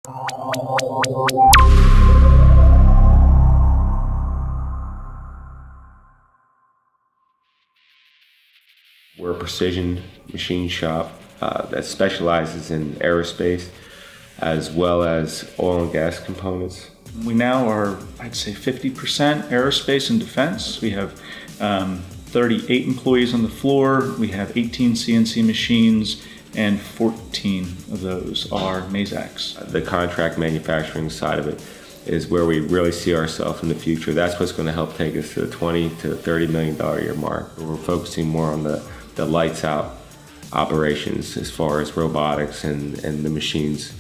We're a precision machine shop that specializes in aerospace as well as oil and gas components. We now are, I'd say, 50% aerospace and defense. We have 38 employees on the floor. We have 18 CNC machines, and 14 of those are Mazaks. The contract manufacturing side of it is where we really see ourselves in the future. That's what's going to help take us to the $20 to $30 million a year mark. We're focusing more on the lights out operations as far as robotics and the machines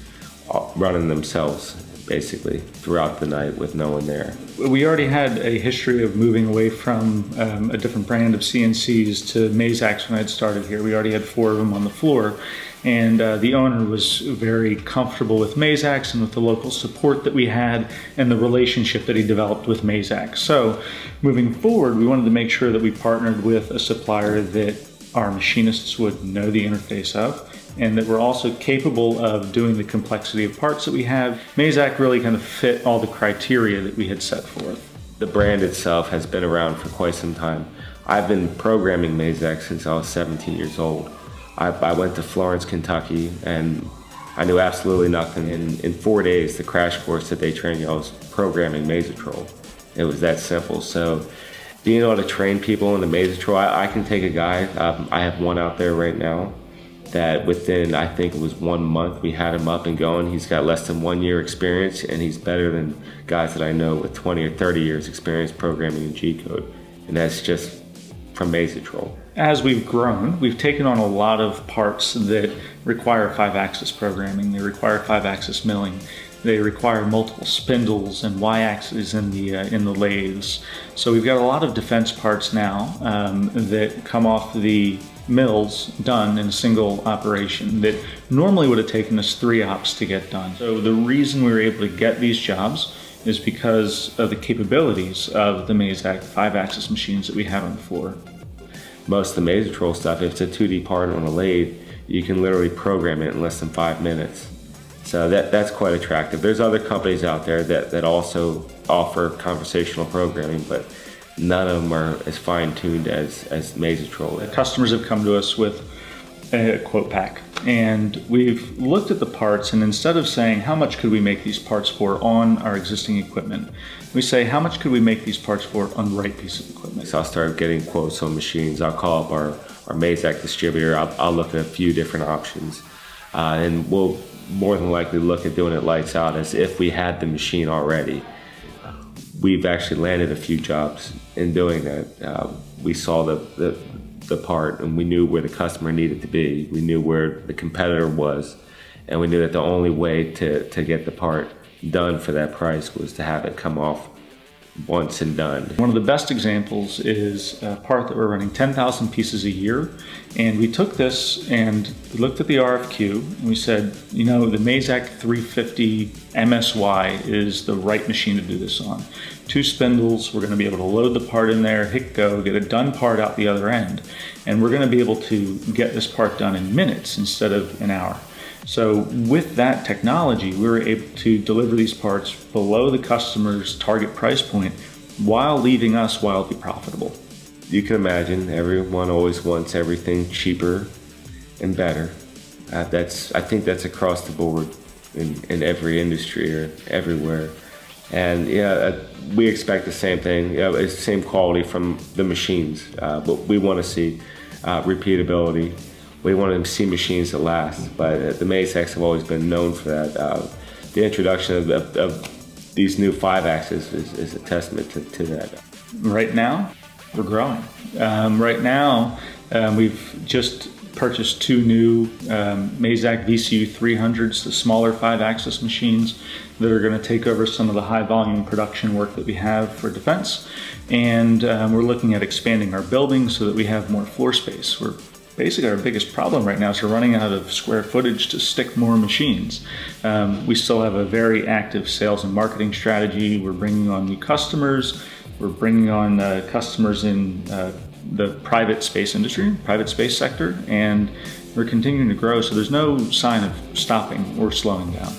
running themselves basically throughout the night with no one there. We already had a history of moving away from a different brand of CNCs to Mazaks when I had started here. We already had 4 of them on the floor, and the owner was very comfortable with Mazaks and with the local support that we had and the relationship that he developed with Mazak. So moving forward, we wanted to make sure that we partnered with a supplier that our machinists would know the interface of, and that we're also capable of doing the complexity of parts that we have. Mazak really kind of fit all the criteria that we had set forth. The brand itself has been around for quite some time. I've been programming Mazak since I was 17 years old. I went to Florence, Kentucky, and I knew absolutely nothing. In 4 days, the crash course that they trained you, I was programming Mazak. It was that simple. So being able to train people in the Mazak, I can take a guy, I have one out there right now, that within, I think it was 1 month, we had him up and going. He's got less than 1 year experience, and he's better than guys that I know with 20 or 30 years experience programming in G-code. And that's just from Mazak. As we've grown, we've taken on a lot of parts that require 5-axis programming. They require 5-axis milling. They require multiple spindles and Y-axes in the lathes. So we've got a lot of defense parts now that come off the mills done in a single operation that normally would have taken us 3 ops to get done. So the reason we were able to get these jobs is because of the capabilities of the Mazak 5-axis machines that we have on the floor. Most of the Mazak stuff, if it's a 2D part on a lathe, you can literally program it in less than 5 minutes. So that's quite attractive. There's other companies out there that also offer conversational programming, but none of them are as fine-tuned as Mazak. Customers have come to us with a quote pack, and we've looked at the parts, and instead of saying how much could we make these parts for on our existing equipment, we say how much could we make these parts for on the right piece of equipment. So I'll start getting quotes on machines. I'll call up our Mazak distributor. I'll look at a few different options, and we'll more than likely look at doing it lights out as if we had the machine already. We've actually landed a few jobs in doing that. We saw the part, and we knew where the customer needed to be. We knew where the competitor was, and we knew that the only way to get the part done for that price was to have it come off once and done. One of the best examples is a part that we're running 10,000 pieces a year, and we took this and we looked at the RFQ and we said, you know, the Mazak 350 MSY is the right machine to do this on. 2 spindles, we're going to be able to load the part in there, hit go, get a done part out the other end, and we're going to be able to get this part done in minutes instead of an hour. So with that technology, we were able to deliver these parts below the customer's target price point while leaving us wildly profitable. You can imagine everyone always wants everything cheaper and better. I think that's across the board in every industry or everywhere. And yeah, we expect the same thing. It's the same quality from the machines, but we want to see repeatability. We want to see machines that last, but the Mazaks have always been known for that. The introduction of these new 5-axis is a testament to that. Right now, we're growing. Right now, we've just purchased 2 new Mazak VCU 300s, the smaller 5-axis machines that are going to take over some of the high volume production work that we have for defense. And we're looking at expanding our building so that we have more floor space. Basically, our biggest problem right now is we're running out of square footage to stick more machines. We still have a very active sales and marketing strategy. We're bringing on new customers. We're bringing on customers in the private space industry, private space sector, and we're continuing to grow. So there's no sign of stopping or slowing down.